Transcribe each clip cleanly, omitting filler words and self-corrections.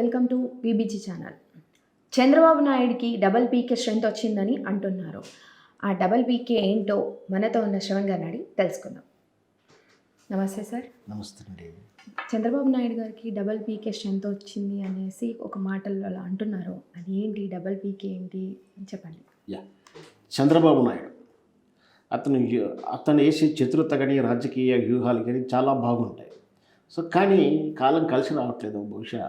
Welcome to BBG channel. Chandrababu నాయుడికి double పీకే strength వచ్చిందని అంటున్నారు. ఆ డబల్ పీకే ఏంటో మనతో ఉన్న శ్రవణ్ గారిని అడిగి తెలుసుకుందాం. నమస్తే సార్. నమస్తే అండి. చంద్రబాబు నాయుడు గారికి డబల్ పీకే స్ట్రెంత్ వచ్చింది అనేసి ఒక మాటల్లో అలా అంటున్నారు. అది ఏంటి, డబల్ పీకే ఏంటి అని చెప్పండి. చంద్రబాబు నాయుడు అతను వేసే చతురత కానీ రాజకీయ వ్యూహాలు కానీ చాలా బాగుంటాయి. సో కానీ కాలం కలిసి రావట్లేదు. బహుశా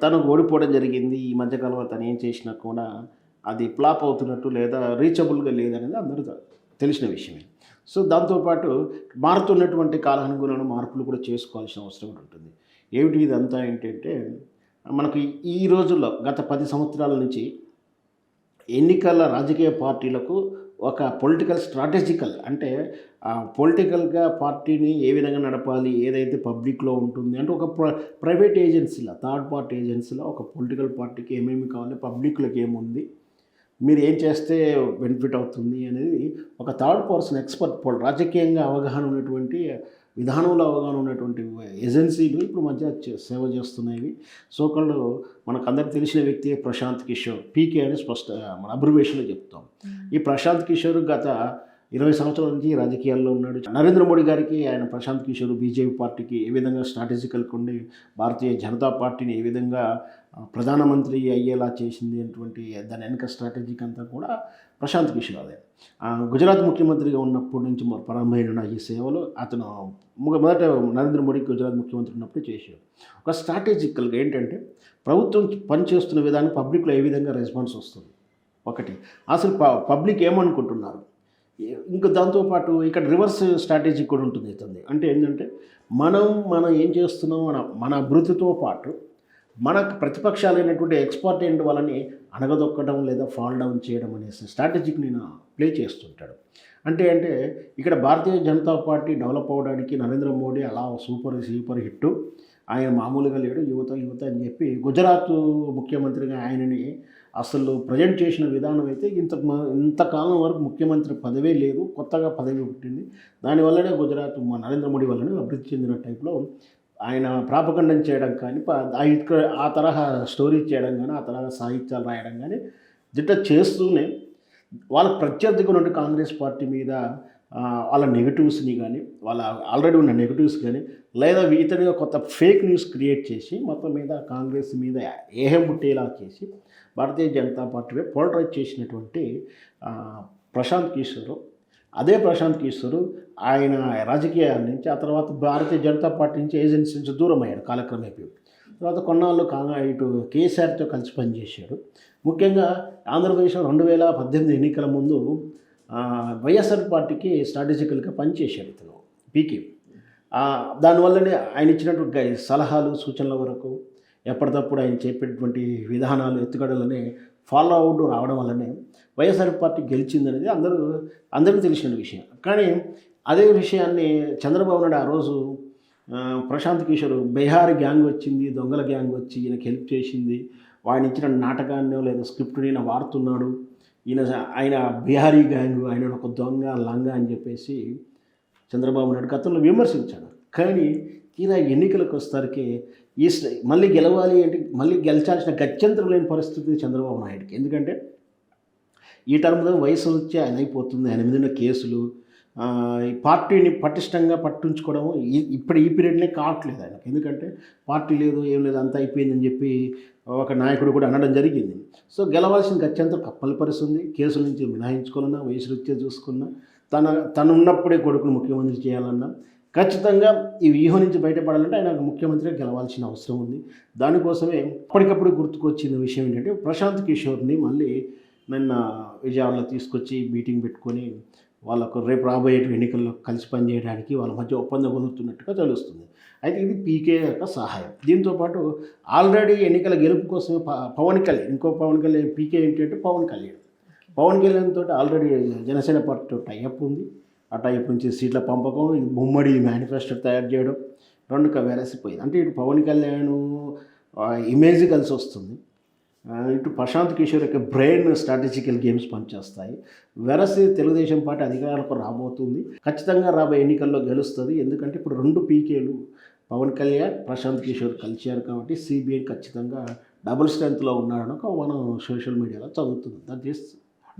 తను ఓడిపోవడం జరిగింది. ఈ మధ్యకాలంలో తను ఏం చేసినా కూడా అది ఫ్లాప్ అవుతున్నట్టు లేదా రీచబుల్గా లేదనేది అందరూ తెలిసిన విషయమే. సో దాంతోపాటు మారుతున్నటువంటి కాలానుగుణమైన మార్పులు కూడా చేసుకోవాల్సిన అవసరం ఉంటుంది. ఏమిటి ఇదంతా ఏంటంటే, మనకు ఈ రోజుల్లో గత 10 సంవత్సరాల నుంచి ఎన్నికల రాజకీయ పార్టీలకు ఒక పొలిటికల్ స్ట్రాటజికల్ అంటే పొలిటికల్గా పార్టీని ఏ విధంగా నడపాలి, ఏదైతే పబ్లిక్లో ఉంటుంది అంటే ఒక ప్రైవేట్ ఏజెన్సీలో, థర్డ్ పార్టీ ఏజెన్సీలో ఒక పొలిటికల్ పార్టీకి ఏమేమి కావాలి, పబ్లిక్లోకి ఏముంది, మీరు ఏం చేస్తే బెనిఫిట్ అవుతుంది అనేది ఒక థర్డ్ పర్సన్ ఎక్స్పర్ట్ రాజకీయంగా అవగాహన ఉన్నటువంటి విధానంలో అవగాహన ఉన్నటువంటి ఏజెన్సీలు ఇప్పుడు మధ్య సేవ చేస్తున్నాయి. సోకళ్ళు మనకు అందరికి తెలిసిన వ్యక్తి ప్రశాంత్ కిషోర్, పీకే అని మన అబ్రివేషన్లో చెప్తాం. ఈ ప్రశాంత్ కిషోర్ గత 20 సంవత్సరాల నుంచి రాజకీయాల్లో ఉన్నాడు. నరేంద్ర మోడీ గారికి ఆయన ప్రశాంత్ కిషోర్ బీజేపీ పార్టీకి ఏ విధంగా స్ట్రాటజికల్గా ఉండి భారతీయ జనతా పార్టీని ఏ విధంగా ప్రధానమంత్రి అయ్యేలా చేసింది అటువంటి దాని వెనక స్ట్రాటజిక్ అంతా కూడా ప్రశాంత్ కిషోర్ అదే. గుజరాత్ ముఖ్యమంత్రిగా ఉన్నప్పటి నుంచి ప్రారంభమైన ఈ సేవలు అతను మొదట నరేంద్ర మోడీకి గుజరాత్ ముఖ్యమంత్రి ఉన్నప్పుడు చేశాడు. ఒక స్ట్రాటజికల్గా ఏంటంటే ప్రభుత్వం పనిచేస్తున్న విధానం పబ్లిక్లో ఏ విధంగా రెస్పాన్స్ వస్తుంది ఒకటి, అసలు పబ్లిక్ ఏమనుకుంటున్నారు. ఇంకా దాంతోపాటు ఇక్కడ రివర్స్ స్ట్రాటజీ కూడా ఉంటుంది ఇతని. అంటే ఏంటంటే మనం ఏం చేస్తున్నాం, మన అభివృద్ధితో పాటు మన ప్రతిపక్షాలైనటువంటి ఎక్స్పర్టెంట్ వాళ్ళని అణగదొక్కడం లేదా ఫాల్ డౌన్ చేయడం అనే స్ట్రాటజీకి నేను ప్లే చేస్తుంటాడు. అంటే ఇక్కడ భారతీయ జనతా పార్టీ డెవలప్ అవ్వడానికి నరేంద్ర మోడీ అలా సూపర్ హిట్టు, ఆయన మామూలుగా లేడు, యువత అని చెప్పి గుజరాత్ ముఖ్యమంత్రిగా ఆయనని అసలు ప్రజెంట్ చేసిన విధానం అయితే ఇంతకాలం వరకు ముఖ్యమంత్రి పదవే లేదు, కొత్తగా పదవి పుట్టింది. దానివల్లనే గుజరాత్ నరేంద్ర మోడీ వల్లనే అభివృద్ధి చెందిన టైప్లో ఆయన ప్రాపగండం చేయడం కానీ, ఆ తరహా స్టోరీ చేయడం కానీ, ఆ తరహా సాహిత్యాలు రాయడం కానీ చేస్తూనే వాళ్ళ ప్రత్యర్థిగా ఉన్న కాంగ్రెస్ పార్టీ మీద వాళ్ళ నెగటివ్స్ని కానీ, వాళ్ళ ఆల్రెడీ ఉన్న నెగటివ్స్ కానీ, లేదా ఇతనిగా కొత్త ఫేక్ న్యూస్ క్రియేట్ చేసి మొత్తం మీద కాంగ్రెస్ మీద ఏహం పుట్టేలా చేసి భారతీయ జనతా పార్టీ పోలరైజ్ చేసినటువంటి ప్రశాంత్ కిషోర్, అదే ప్రశాంత్ కిషోర్ ఆయన రాజకీయాల నుంచి ఆ తర్వాత భారతీయ జనతా పార్టీ నుంచి ఏజెన్సీ నుంచి దూరం అయ్యాడు కాలక్రమేపీ. తర్వాత కొన్నాళ్ళు ఇటు కేసీఆర్తో కలిసి పనిచేశాడు. ముఖ్యంగా ఆంధ్రప్రదేశ్లో 2018 ఎన్నికల ముందు వైఎస్ఆర్ పార్టీకి స్ట్రాటజికల్గా పనిచేశాడు ఇతను పీకే. దానివల్లనే ఆయన ఇచ్చినటువంటి సలహాలు సూచనల వరకు ఎప్పటికప్పుడు ఆయన చెప్పేటువంటి విధానాలు ఎత్తుగడలనే ఫాలో అవుట్ రావడం వల్లనే వైఎస్ఆర్ పార్టీ గెలిచిందనేది అందరికీ తెలిసిన విషయం. కానీ అదే విషయాన్ని చంద్రబాబు నాయుడు ఆ రోజు ప్రశాంత్ కిషోర్ బీహార్ గ్యాంగ్ వచ్చింది, దొంగల గ్యాంగ్ వచ్చి ఈయనకి హెల్ప్ చేసింది, ఆయన ఇచ్చిన నాటకాన్ని లేదా స్క్రిప్ట్ని ఈయన వాడుతున్నాడు, ఆయన బీహారీ గ్యాంగ్, ఆయన ఒక దొంగ లంగ అని చెప్పేసి చంద్రబాబు నాయుడు గతంలో విమర్శించాడు. కానీ ఇలా ఎన్నికలకు వస్తారికి మళ్ళీ గెలవాలి అంటే మళ్ళీ గెలిచాల్సిన గత్యంతరం లేని పరిస్థితి చంద్రబాబు నాయుడుకి. ఎందుకంటే ఈ టర్మ్లో వయసు వచ్చి ఆయన అయిపోతుంది, ఆయన మీద కేసులు, ఈ పార్టీని పటిష్టంగా పట్టించుకోవడం ఈ పీరియడ్నే కావట్లేదు ఆయనకు. ఎందుకంటే పార్టీ లేదు, ఏం లేదు, అంతా అయిపోయిందని చెప్పి ఒక నాయకుడు కూడా అనడం జరిగింది. సో గెలవాల్సిన గత్యంతరం కప్పలిపరుస్తుంది. కేసుల నుంచి మినహాయించుకోవాలన్నా, వయసు రీత్యా చూసుకున్నా, తను ఉన్నప్పుడే కొడుకును ముఖ్యమంత్రి చేయాలన్నా, ఖచ్చితంగా ఈ వ్యూహం నుంచి బయటపడాలంటే ఆయన ముఖ్యమంత్రిగా గెలవాల్సిన అవసరం ఉంది. దానికోసమే అప్పటికప్పుడు గుర్తుకొచ్చిన విషయం ఏంటంటే ప్రశాంత్ కిషోర్ని మళ్ళీ నిన్న విజయవాడలో తీసుకొచ్చి మీటింగ్ పెట్టుకొని వాళ్ళకు రేపు రాబోయే ఎన్నికల్లో కలిసి పనిచేయడానికి వాళ్ళ మధ్య ఒప్పందం కుదురుతున్నట్టుగా తెలుస్తుంది. అయితే ఇది పీకే యొక్క సహాయం. దీంతోపాటు ఆల్రెడీ ఎన్నికల గెలుపు కోసమే పవన్ కళ్యాణ్ పీకే ఏంటంటే పవన్ కళ్యాణ్ తోటి ఆల్రెడీ జనసేన పార్టీతో టైఅప్ ఉంది. ఆ టైప్ నుంచి సీట్ల పంపకం, ఉమ్మడి మేనిఫెస్టో తయారు చేయడం, రెండు వెరసిపోయింది. అంటే ఇటు పవన్ కళ్యాణ్ ఇమేజ్ కలిసి వస్తుంది, ఇటు ప్రశాంత్ కిషోర్ యొక్క బ్రెయిన్ స్ట్రాటజికల్ గేమ్స్ పనిచేస్తాయి. వెరసి తెలుగుదేశం పార్టీ అధికారులకు రాబోతుంది, ఖచ్చితంగా రాబోయే ఎన్నికల్లో గెలుస్తుంది. ఎందుకంటే ఇప్పుడు 2 పీకేలు పవన్ కళ్యాణ్ ప్రశాంత్ కిషోర్ కలిశారు కాబట్టి సిబిఐ ఖచ్చితంగా డబుల్ స్ట్రెంత్లో ఉన్నాడని ఒక మనం సోషల్ మీడియాలో చదువుతుంది. That is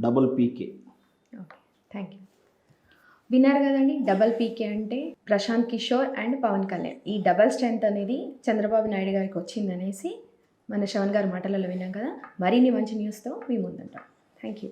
double PK. Okay, thank you. విన్నారు కదండి, డబల్ పీకే అంటే ప్రశాంత్ కిషోర్ అండ్ పవన్ కళ్యాణ్. ఈ డబల్ స్ట్రెంత్ అనేది చంద్రబాబు నాయుడు గారికి వచ్చిందనేసి మన శ్రవణ్ గారి మాటలలో విన్నాం కదా. మరిన్ని మంచి న్యూస్తో మీ ముందుంటాం. Thank you.